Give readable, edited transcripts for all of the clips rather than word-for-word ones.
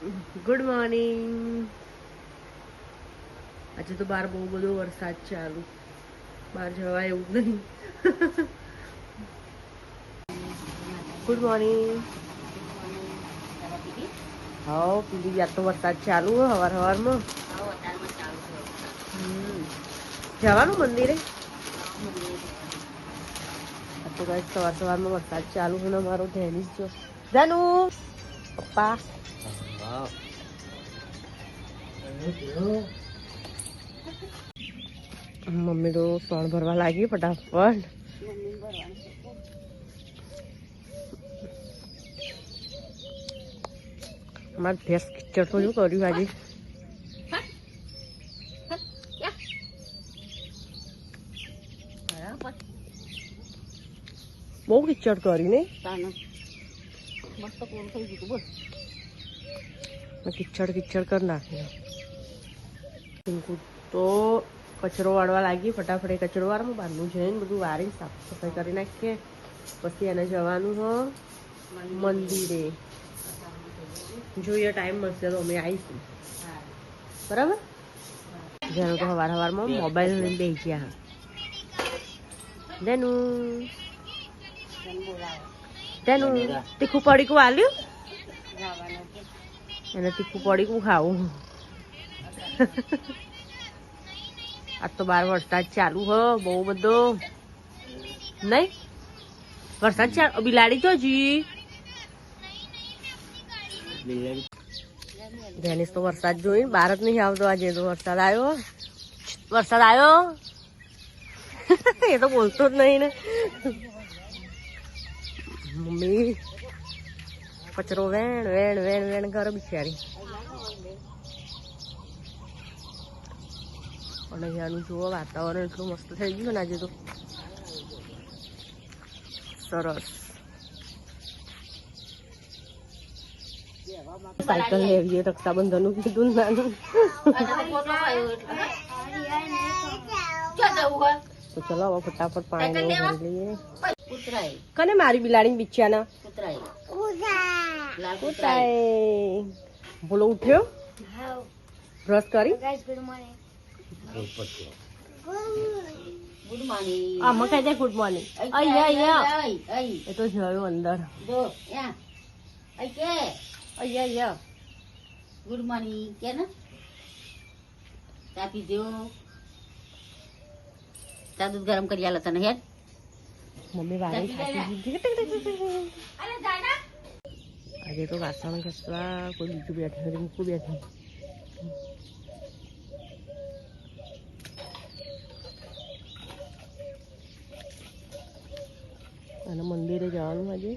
Good morning. આજે તો બહાર બહુ બધો વરસાદ ચાલુ, બહાર જવાય એવું જ નહીં. Good morning. હા પીલી યાદ તો વરસાદ ચાલુ હવાર હવારમાં. જવાનું મંદિરે તો ગાઈસ સવાર સવારમાં વરસાદ ચાલુ છે ને અમારો ધેનિસ જો જાનુ પપ્પા મમ્મી તો સોણ ભરવા લાગી ફટાફટ. અમારે ભેંસ કિચડ તો શું કર્યું આજે. બહુ કિચડ કરી ને કિચડ કિચડ કરી નાખી. તો કચરો વાળવા લાગી ફટાફટ. એ કચરો વાળવા બહારનું જઈને બધું વારી સાફ સફાઈ કરી નાખીએ. પછી એને જવાનું હો મંદિરે. જોઈએ ટાઈમ મળશે તો અમે આવીશું, બરાબર. જેનું તો સવાર સવારમાં મોબાઈલ લઈને બેસી ગયા. તેનું તીખું પડીકું આલ્યું એને. તીખું પડીકું ખાવું. આજ તો બહાર વરસાદ ચાલુ હો બહુ બધો. નહીં વરસાદ ચાલુ. બિલાડી તો જી ધેનિસ તો વરસાદ જોઈને બહાર જ નહીં આવતો. આજે તો વરસાદ આવ્યો, વરસાદ આવ્યો. એ તો બોલતો જ નહીં ને. મમ્મી કચરો વેણ વેણ વેણ વેણ કરે બિચારી. અને અહીંયાનું જુઓ વાતાવરણ એટલું મસ્ત થઈ ગયું ને આજે તો. સરસ. સાયકલ લેવીએ રક્ષાબંધન નું કીધું નાનું. તો ચલો હવે ફટાફટ પાણી ભરી લઈએ. કને મારી બિલાડી બિચાના બોલો ઉઠ્યો બ્રશ કરી. આમાં કઈ દે ગુડ મોર્નિંગ. એ તો જોયું અંદર. ગુડ મોર્નિંગ કે ને ચા પીજો. ચા દૂધ ગરમ કરી આલો તને હેડ. મમ્મી વાળી આજે તો વાસણ ઘસવા કોઈ બીજું બેઠું મૂકું બેઠું. અને મંદિરે જવાનું આજે.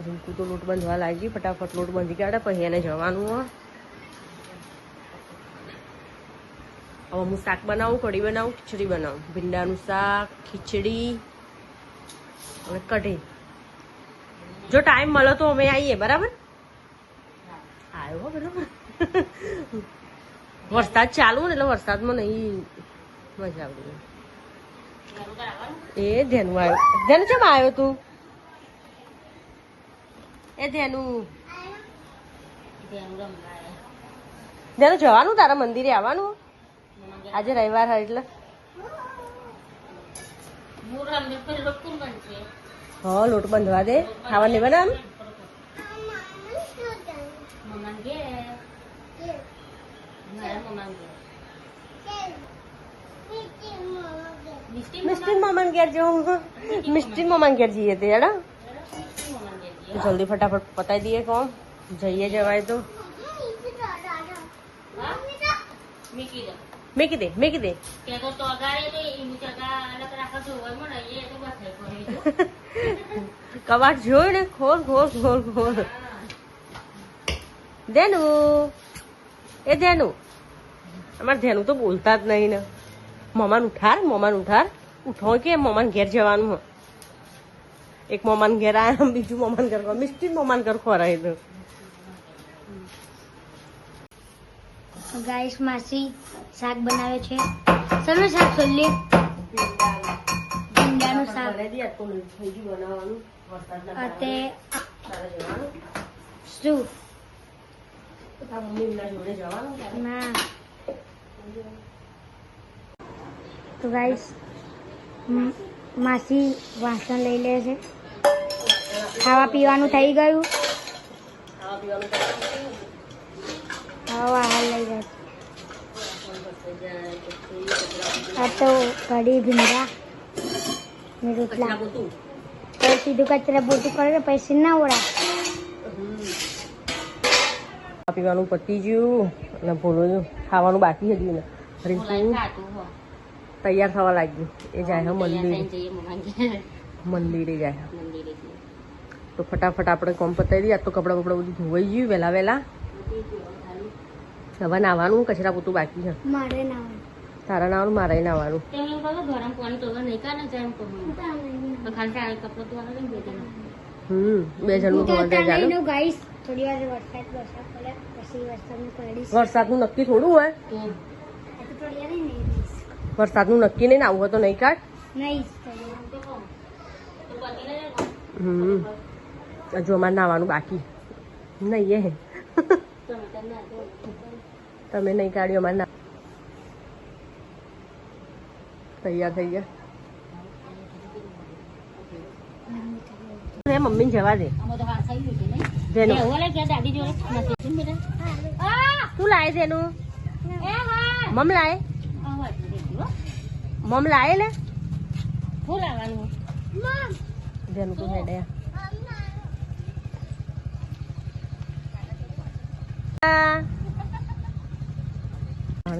રીંકુ તો લોટ બાંધવા લાગી. ફટાફટ લોટ બાંધી કાઢે પછી એને જવાનું હોય. હવે હું શાક બનાવું, કઢી બનાવું, ખીચડી બનાવું. ભીંડાનું શાક, ખીચડી અને કઢી. જો ટાઈમ મળે તો અમે આવીએ, બરાબર. આવ્યો બરાબર. વરસાદ ચાલુ ને એટલે વરસાદમાં નહીં મજા આવતી. એ ધ્યાનું આવ્યો. ધ્યાનું કેમ આવ્યો તું? એ ધ્યાનું ધ્યાનું જવાનું તારા મંદિરે આવવાનું. આજે રવિવાર હોય એટલે હા લોટ બાંધવા દે. ખાવા નહીં બનાવ. મિસ્ટીન મામાન ઘેર જવું. મિસ્ટીન મામાન ઘેર જઈએ તે હેડા. જલ્દી ફટાફટ પતાવી દઈએ કોમ. જઈએ જવાય તો. મેકી દે મેકી દે. કબાટ જોયું ને ખોલ ખોલ ખોલ ખોલ. ધેનું એ ધેનું. અમારે ધેનું તો બોલતા જ નહીં ને. મમાન ઉઠાર મમાન ઉઠાર. ઉઠો કે મમાન ઘેર જવાનું. એક મમાન ઘેર આયા, બીજું મમાન ઘર મિસ્ટી મમાન ઘર ખોરાય તો. ગાઈસ માસી શાક બનાવે છે. સરસ શાક કરી ભીંડાનું શાક. અને શું તારા મમ્મી એમના જોડે જવાનું ત્યારે? ના તો ગાઈસ માસી વાસણ લઈ લે છે. ખાવા પીવાનું થઈ ગયું. ખાવા પીવાનું કરવાનું છે. હા હાલ લઈ જાય. થઈ જાય પછી કચરા આ તો કઢી ભીંડા ને રોટલા. પોતું. તો સીધું કચરા પોતું કરે પૈસા ના ઓળા. ખાવા પીવાનું પતી ગયું અને ભોલું ખાવાનું બાકી હતું ને રીંકુ તૈયાર થવા લાગ્યું. એ જાય મંદિરે જાય. તો ફટાફટ આપણે કોમ પતાવી દઈએ. આજ તો કપડાં બપડા બધું ધોવાઈ ગયું વહેલા વહેલા. હવે નાવાનું કચરા પોતું બાકી છે. મારે ના તારા નાવાનું મારે નાવાનું. બે જણનું ધોવાનું ચાલે. ગાઈસ થોડી વાર વરસાદ પડે પછી વરસાદનું પડીશ. વરસાદનું નક્કી થોડું હોય. થોડી વાર નહીં વરસાદનું નક્કી નહીં ને આવું હોય તો નહીં કાઢ. નહીં હજુ અમારે નાવાનું બાકી નહીં હે. તમે નહીં કાઢ્યું અમારે ના. તૈયાર થઈ ગયા. મમ્મીને જવા દે. શું લાવે છે એનું? મમ લાવે. મમ લાવે લે. શું લાવવાનું? જેનું તું હેડે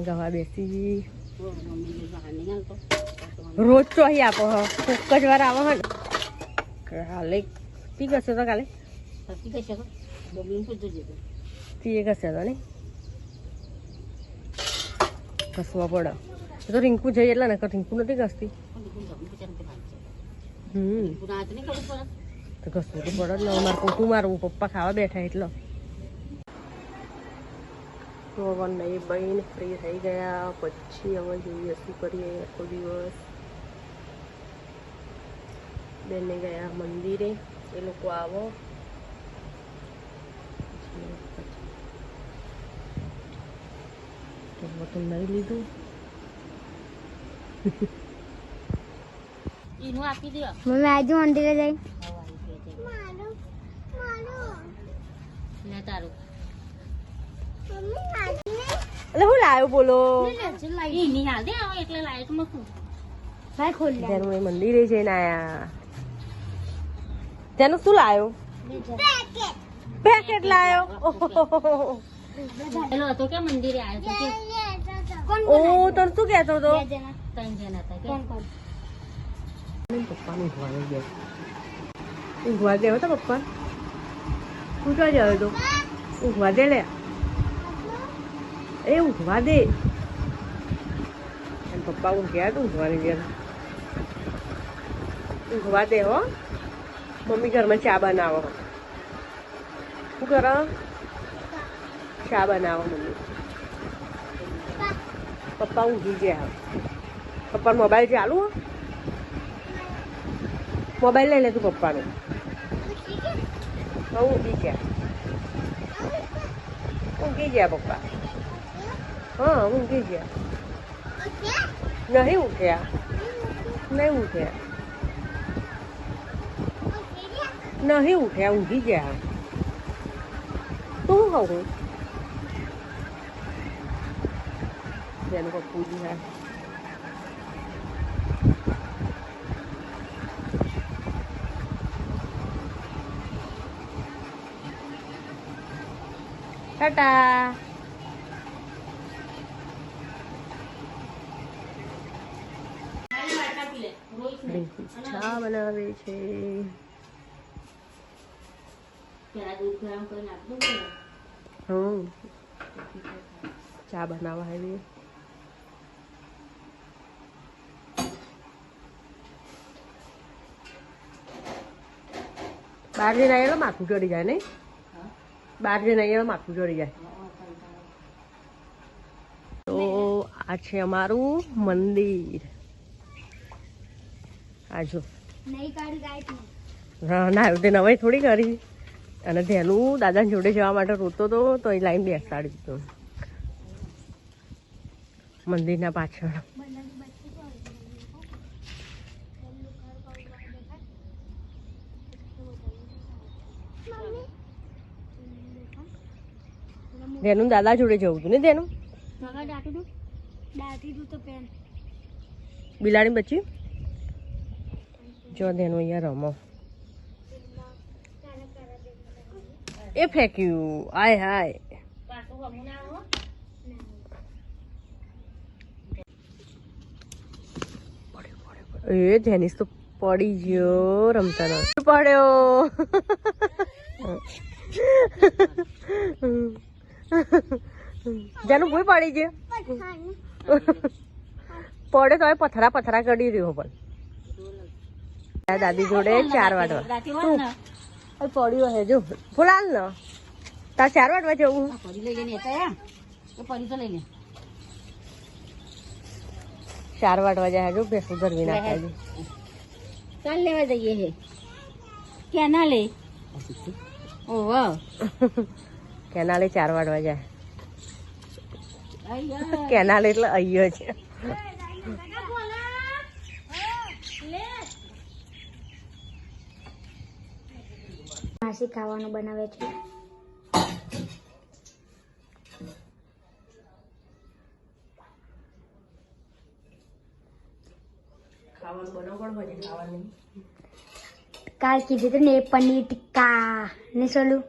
ગવા બેસી રોજ તો અહીં આપો કોક જ વાર આવો ને. કાલે પી ગશે તો કાલે પીએ ગશે તો નહીં ઘસવા પડે. તો રીંકુ જઈ એટલે ને રીંકુ નથી ઘસતી. તો ઘસવું તો પડે જ ને. મારે પોતું મારવું પપ્પા ખાવા બેઠા એટલે. તો હવે નહીં બહીને ફ્રી થઈ ગયા પછી હવે જોઈએ શું કરીએ આખો દિવસ. બેને ગયા મંદિરે. એ લોકો આવો તો નહીં લીધું. મમ્મી આજુ મંદિરે જઈ એટલે હું લાવ્યો બોલો. મંદિરે જઈને આયા. તેનું શું લાવ્યો? પેકેટ લાવ્યો. ઓ તને શું કહેતો હતો? પપ્પાનું ઊંઘવા ગયા. ઊંઘવા દેવો તો પપ્પા. તું ક્યાં જયો તો? ઊંઘવા દે લે. એ ઊંઘવા દે. પપ્પા ઊંઘ્યા તો ઊંઘવાની ગયા. ઊંઘવા દે હો. મમ્મી ઘરમાં ચા બનાવો. શું કરો? ચા બનાવો મમ્મી. પપ્પા ઊંઘી ગયા. પપ્પા મોબાઈલ ચાલુ હો. મોબાઈલ લઈ લે તું પપ્પાનો. ઊંઘી ગયા. ઊંઘી ગયા પપ્પા. હા ઊંઘી ગયા. નહીં ઉઠ્યા. નહીં ઉઠ્યા. નહીં ઉઠ્યા. ઊંઘી ગયા. તું હું જેનું પપ્પુજી હા. ટાટા. ચા બનાવે છે. ચા બનાવવા આવી. બહાર જઈને આવેલો માથું ચડી જાય નહીં. બહાર જઈને આવેલો માથું ચડી જાય. તો આ છે અમારું મંદિર. આજો ના તે નવાઈ થોડી કરી. અને ધેનું દાદાની જોડે જવા માટે રોતો હતો તો એ લાઈન બેસાડી દીધો મંદિરના પાછળ. ધેનું દાદા જોડે જવું હતું ને ધેનું. બિલાડી બચી જો ધેનું અહીંયા રમો. એ ફેંક્યું. આય હાય. એ જેનિસ તો પડી ગયો રમતા ન પડ્યો. જેનું ભૂઈ પડી ગયો પડે તો પથરા પથરા કરી રહ્યો પણ દાદી જોડે 4 વાટવા પડ્યો હે જો ફૂલાલ ને તાર 4 વાટવા જવું. પડી તો લઈ લે 4 વાટવા જાય જો ભેંસું ધરવી નાખે. ચાલ લેવા જઈએ હે ક્યાં ના લે ઓહો કેનાલે 4 વાટવા જાય. કેનાલ એટલે અહીંયા છે. માસી ખાવાનું બનાવે છે. ખાવાનું બનાવવું પડે ખાવાનું. કાલ કીધું હતું ને પનીર ટિક્કા ને સોલું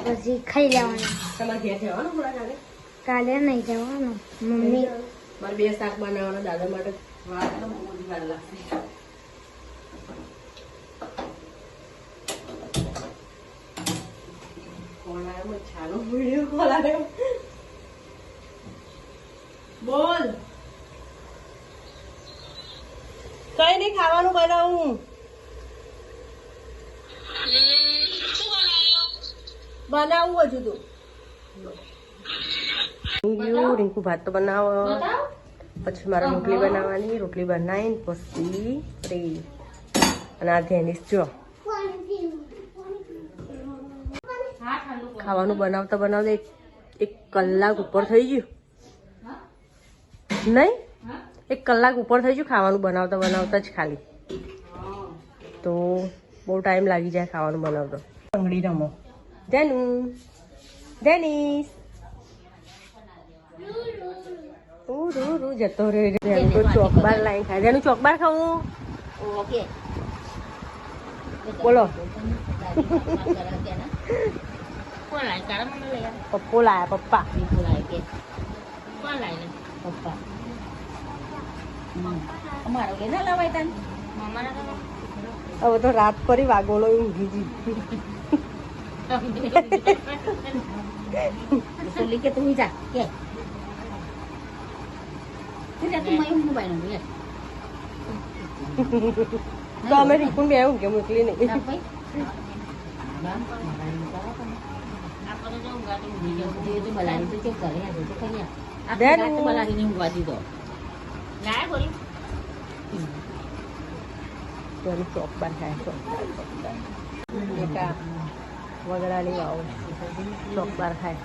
પછી ખાઈ લેવાનું. તમારે ઘેર જવાનું થોડા કાલે? કાલે નહીં જવાનું. મમ્મી મારે 2 શાક બનાવવાના દાદા માટે. વાર તો બહુ બધી વાર લાગશે. કોણ આવ્યો? છાનો વિડીયો કોલ આવ્યો. બોલ. કઈ નહીં ખાવાનું બનાવું. બનાવું હજુ તો. રિંકુ ભાત તો બનાવો પછી મારે રોટલી બનાવવાની. રોટલી બનાવીને પછી ફ્રી. અને આ ધેનીસ જો ખાવાનું બનાવતા બનાવતા 1 કલાક ઉપર થઈ ગયું. નહીં 1 કલાક ઉપર થઈ ગયું ખાવાનું બનાવતા બનાવતા જ ખાલી. તો બહુ ટાઈમ લાગી જાય ખાવાનું બનાવતો. અંગડી રમો ધેનું. ધેનીસ જતો રહ્યો. તો ચોકબાર લાઈન ખાય. જેનું ચોકબાર ખાવું. ઓકે બોલો. કોણ લાય તારા મને લઈ આવ પપ્પો લાયા. પપ્પા લાય કે કોણ લાય પપ્પા અમારો કે ના લાવાય તને મમ્માના હવે તો રાત ફરી વાગોળો ઊંઘી ગઈ. સોલી કે તું જા કે તું મય મોબાઈલ નું યાર તો અમે રીકુન બે ઊંઘે મોકલી નહીં. ચોકબાર ખાય. ચોકબાર વગડાની વાવ ચોકબાર ખાય.